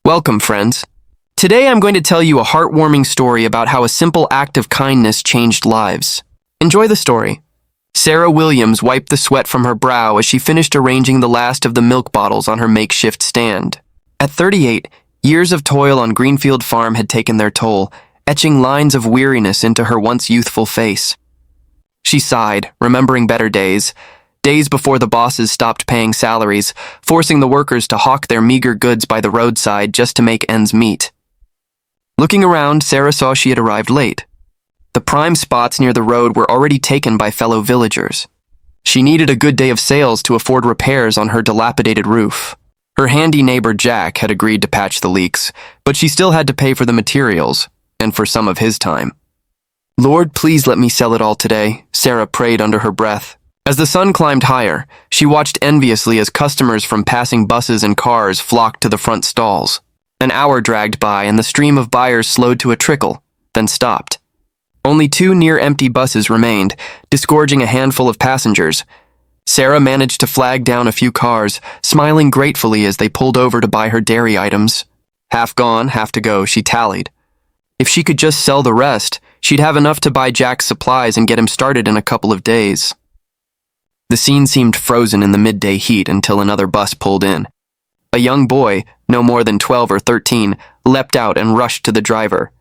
Welcome, friends. Today I'm going to tell you a heartwarming story about how a simple act of kindness changed lives. Enjoy the story. Sarah Williams wiped the sweat from her brow as she finished arranging the last of the milk bottles on her makeshift stand. At 38, years of toil on Greenfield Farm had taken their toll, etching lines of weariness into her once youthful face. She sighed, remembering better days before the bosses stopped paying salaries, forcing the workers to hawk their meagre goods by the roadside just to make ends meet. Looking around, Sarah saw she had arrived late. The prime spots near the road were already taken by fellow villagers. She needed a good day of sales to afford repairs on her dilapidated roof. Her handy neighbor Jack had agreed to patch the leaks, but she still had to pay for the materials, and for some of his time. "Lord, please let me sell it all today," Sarah prayed under her breath. As the sun climbed higher, she watched enviously as customers from passing buses and cars flocked to the front stalls. An hour dragged by and the stream of buyers slowed to a trickle, then stopped. Only 2 near-empty buses remained, disgorging a handful of passengers. Sarah managed to flag down a few cars, smiling gratefully as they pulled over to buy her dairy items. Half gone, half to go, she tallied. If she could just sell the rest, she'd have enough to buy Jack's supplies and get him started in a couple of days. The scene seemed frozen in the midday heat until another bus pulled in. A young boy, no more than 12 or 13, leapt out and rushed to the driver.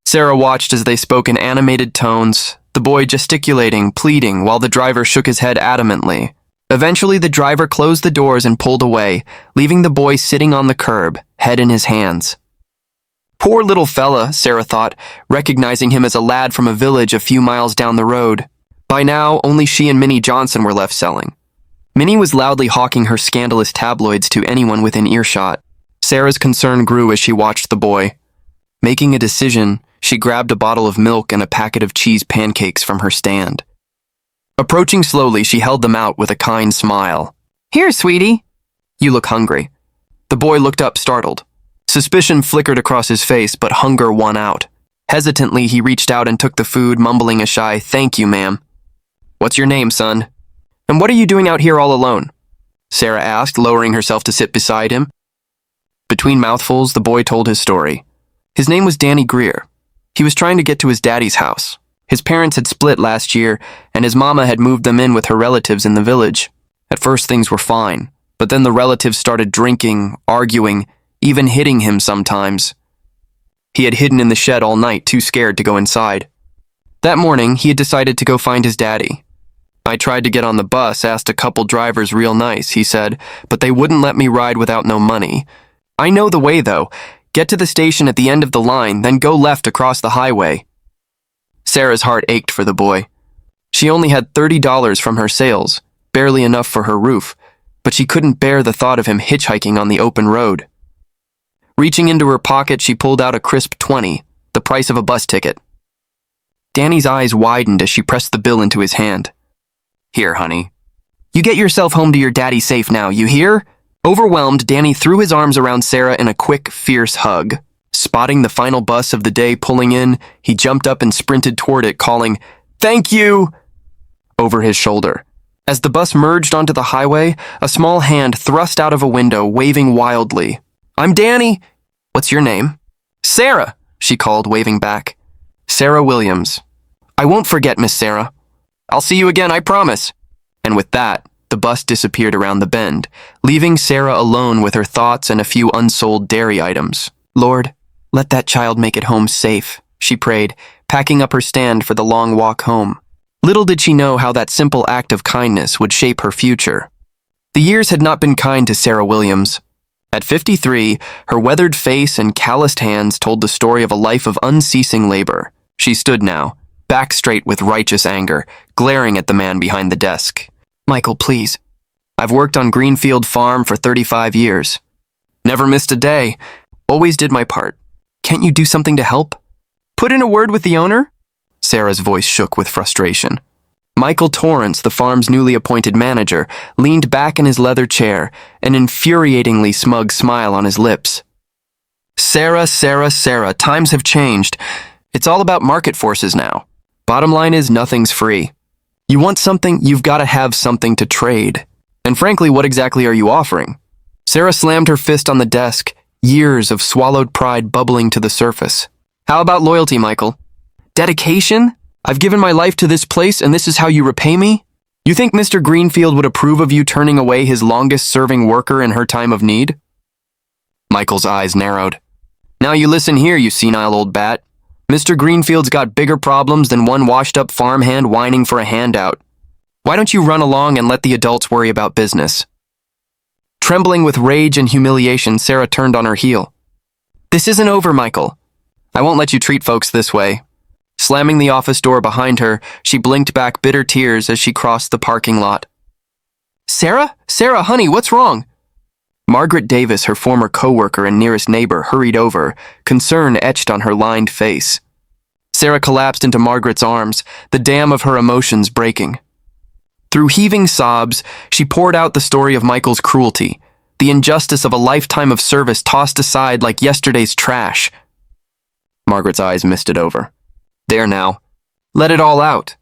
Sarah watched as they spoke in animated tones, the boy gesticulating, pleading, while the driver shook his head adamantly. Eventually, the driver closed the doors and pulled away, leaving the boy sitting on the curb, head in his hands. Poor little fella, Sarah thought, recognizing him as a lad from a village a few miles down the road. By now, only she and Minnie Johnson were left selling. Minnie was loudly hawking her scandalous tabloids to anyone within earshot. Sarah's concern grew as she watched the boy. Making a decision, she grabbed a bottle of milk and a packet of cheese pancakes from her stand. Approaching slowly, she held them out with a kind smile. "Here, sweetie. You look hungry." The boy looked up, startled. Suspicion flickered across his face, but hunger won out. Hesitantly, he reached out and took the food, mumbling a shy, "Thank you, ma'am." "What's your name, son? And what are you doing out here all alone?" Sarah asked, lowering herself to sit beside him. Between mouthfuls, the boy told his story. His name was Danny Greer. He was trying to get to his daddy's house. His parents had split last year, and his mama had moved them in with her relatives in the village. At first, things were fine, but then the relatives started drinking, arguing, even hitting him sometimes. He had hidden in the shed all night, too scared to go inside. That morning, he had decided to go find his daddy. "I tried to get on the bus, asked a couple drivers real nice," he said, "but they wouldn't let me ride without no money. I know the way, though. Get to the station at the end of the line, then go left across the highway." Sarah's heart ached for the boy. She only had $30 from her sales, barely enough for her roof, but she couldn't bear the thought of him hitchhiking on the open road. Reaching into her pocket, she pulled out a crisp 20, the price of a bus ticket. Danny's eyes widened as she pressed the bill into his hand. "Here, honey. You get yourself home to your daddy safe now, you hear?" Overwhelmed, Danny threw his arms around Sarah in a quick, fierce hug. Spotting the final bus of the day pulling in, he jumped up and sprinted toward it, calling, "Thank you!" over his shoulder. As the bus merged onto the highway, a small hand thrust out of a window, waving wildly. "I'm Danny." "What's your name?" "Sarah," she called, waving back. "Sarah Williams. I won't forget, Miss Sarah. I'll see you again, I promise." And with that, the bus disappeared around the bend, leaving Sarah alone with her thoughts and a few unsold dairy items. "Lord, let that child make it home safe," she prayed, packing up her stand for the long walk home. Little did she know how that simple act of kindness would shape her future. The years had not been kind to Sarah Williams. At 53, her weathered face and calloused hands told the story of a life of unceasing labor. She stood now, back straight with righteous anger, glaring at the man behind the desk. "Michael, please. I've worked on Greenfield Farm for 35 years. Never missed a day. Always did my part. Can't you do something to help? Put in a word with the owner?" Sarah's voice shook with frustration. Michael Torrance, the farm's newly appointed manager, leaned back in his leather chair, an infuriatingly smug smile on his lips. "Sarah, times have changed. It's all about market forces now. Bottom line is nothing's free. You want something, you've got to have something to trade. And frankly, what exactly are you offering?" Sarah slammed her fist on the desk, years of swallowed pride bubbling to the surface. How about loyalty, Michael? Dedication? I've given my life to this place and this is how you repay me? You think Mr. Greenfield would approve of you turning away his longest-serving worker in her time of need? Michael's eyes narrowed. Now you listen here, you senile old bat. Mr. Greenfield's got bigger problems than one washed-up farmhand whining for a handout. Why don't you run along and let the adults worry about business? Trembling with rage and humiliation, Sarah turned on her heel. This isn't over, Michael. I won't let you treat folks this way. Slamming the office door behind her, she blinked back bitter tears as she crossed the parking lot. Sarah? Sarah, honey, what's wrong? Margaret Davis, her former co-worker and nearest neighbor, hurried over, concern etched on her lined face. Sarah collapsed into Margaret's arms, the dam of her emotions breaking. Through heaving sobs, she poured out the story of Michael's cruelty, the injustice of a lifetime of service tossed aside like yesterday's trash. Margaret's eyes misted over. There now. Let it all out.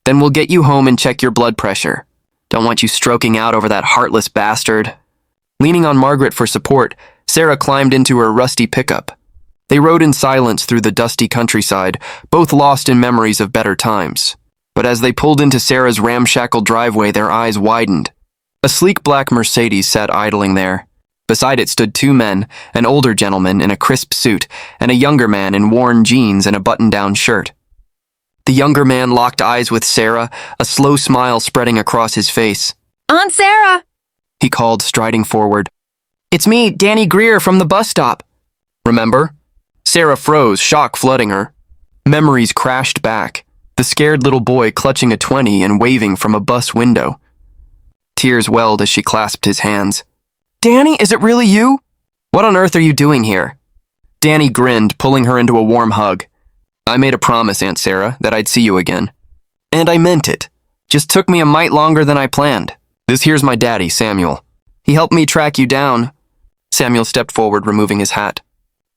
Then we'll get you home and check your blood pressure. Don't want you stroking out over that heartless bastard. Leaning on Margaret for support, Sarah climbed into her rusty pickup. They rode in silence through the dusty countryside, both lost in memories of better times. But as they pulled into Sarah's ramshackle driveway, their eyes widened. A sleek black Mercedes sat idling there. Beside it stood two men, an older gentleman in a crisp suit and a younger man in worn jeans and a button-down shirt. The younger man locked eyes with Sarah, a slow smile spreading across his face. Aunt Sarah! He called, striding forward. It's me, Danny Greer from the bus stop. Remember? Sarah froze, shock flooding her. Memories crashed back, the scared little boy clutching a 20 and waving from a bus window. Tears welled as she clasped his hands. Danny, is it really you? What on earth are you doing here? Danny grinned, pulling her into a warm hug. I made a promise, Aunt Sarah, that I'd see you again. And I meant it. Just took me a mite longer than I planned. This here's my daddy, Samuel. He helped me track you down. Samuel stepped forward, removing his hat.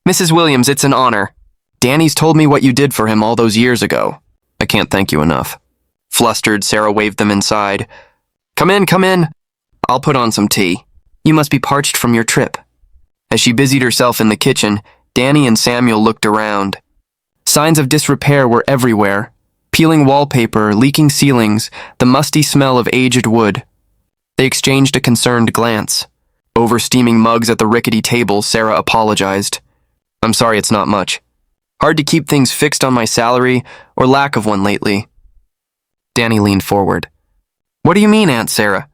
Mrs. Williams, it's an honor. Danny's told me what you did for him all those years ago. I can't thank you enough. Flustered, Sarah waved them inside. Come in, come in. I'll put on some tea. You must be parched from your trip. As she busied herself in the kitchen, Danny and Samuel looked around. Signs of disrepair were everywhere. Peeling wallpaper, leaking ceilings, the musty smell of aged wood. They exchanged a concerned glance. Over steaming mugs at the rickety table, Sarah apologized. I'm sorry it's not much. Hard to keep things fixed on my salary, or lack of one lately. Danny leaned forward. What do you mean, Aunt Sarah?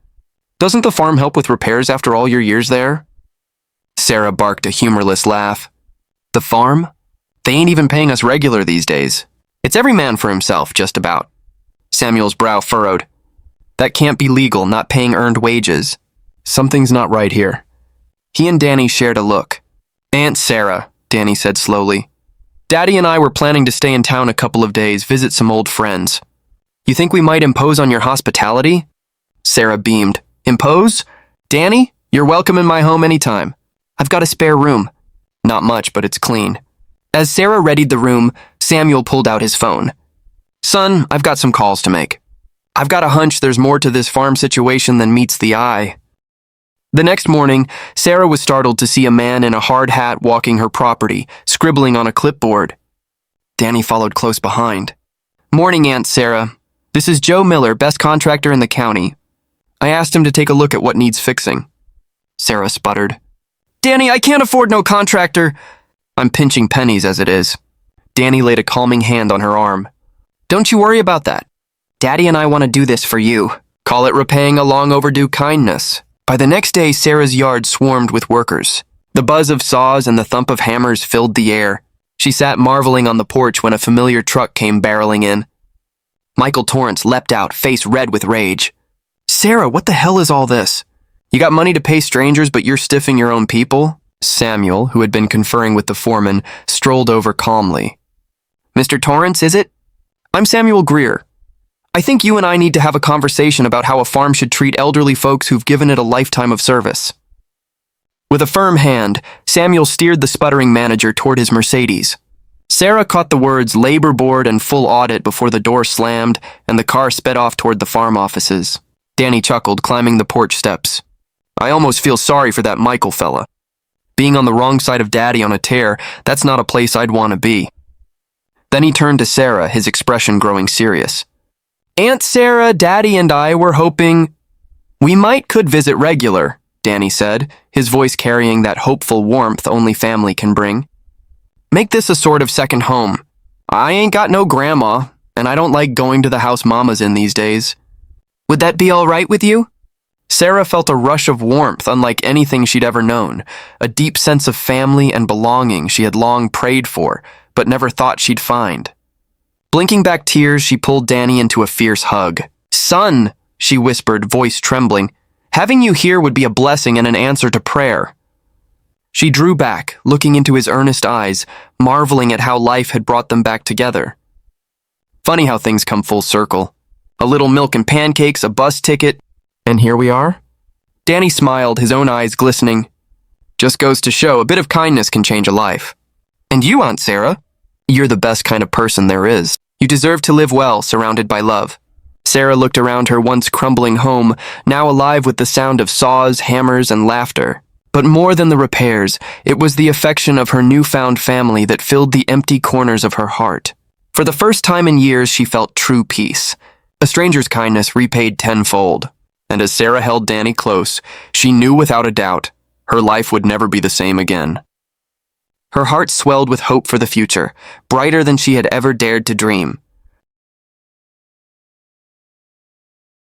Doesn't the farm help with repairs after all your years there? Sarah barked a humorless laugh. The farm? They ain't even paying us regular these days. It's every man for himself, just about. Samuel's brow furrowed. That can't be legal, not paying earned wages. Something's not right here. He and Danny shared a look. Aunt Sarah, Danny said slowly. Daddy and I were planning to stay in town a couple of days, visit some old friends. You think we might impose on your hospitality? Sarah beamed. Impose? Danny, you're welcome in my home anytime. I've got a spare room. Not much, but it's clean. As Sarah readied the room, Samuel pulled out his phone. Son, I've got some calls to make. I've got a hunch there's more to this farm situation than meets the eye. The next morning, Sarah was startled to see a man in a hard hat walking her property, scribbling on a clipboard. Danny followed close behind. Morning, Aunt Sarah. This is Joe Miller, best contractor in the county. I asked him to take a look at what needs fixing. Sarah sputtered. Danny, I can't afford no contractor. I'm pinching pennies as it is. Danny laid a calming hand on her arm. Don't you worry about that. Daddy and I want to do this for you. Call it repaying a long overdue kindness. By the next day, Sarah's yard swarmed with workers. The buzz of saws and the thump of hammers filled the air. She sat marveling on the porch when a familiar truck came barreling in. Michael Torrance leapt out, face red with rage. Sarah, what the hell is all this? You got money to pay strangers, but you're stiffing your own people? Samuel, who had been conferring with the foreman, strolled over calmly. Mr. Torrance, is it? I'm Samuel Greer. I think you and I need to have a conversation about how a farm should treat elderly folks who've given it a lifetime of service. With a firm hand, Samuel steered the sputtering manager toward his Mercedes. Sarah caught the words labor board and full audit before the door slammed and the car sped off toward the farm offices. Danny chuckled, climbing the porch steps. I almost feel sorry for that Michael fella. Being on the wrong side of Daddy on a tear, that's not a place I'd want to be. Then he turned to Sarah, his expression growing serious. Aunt Sarah, Daddy, and I were hoping we could visit regular, Danny said, his voice carrying that hopeful warmth only family can bring. Make this a sort of second home. I ain't got no grandma, and I don't like going to the house Mama's in these days. Would that be all right with you? Sarah felt a rush of warmth unlike anything she'd ever known, a deep sense of family and belonging she had long prayed for, but never thought she'd find. Blinking back tears, she pulled Danny into a fierce hug. Son, she whispered, voice trembling, having you here would be a blessing and an answer to prayer. She drew back, looking into his earnest eyes, marveling at how life had brought them back together. Funny how things come full circle. A little milk and pancakes, a bus ticket, and here we are? Danny smiled, his own eyes glistening. Just goes to show, a bit of kindness can change a life. And you, Aunt Sarah? You're the best kind of person there is. You deserve to live well, surrounded by love. Sarah looked around her once crumbling home, now alive with the sound of saws, hammers, and laughter. But more than the repairs, it was the affection of her newfound family that filled the empty corners of her heart. For the first time in years, she felt true peace. A stranger's kindness repaid tenfold. And as Sarah held Danny close, she knew without a doubt her life would never be the same again. Her heart swelled with hope for the future, brighter than she had ever dared to dream.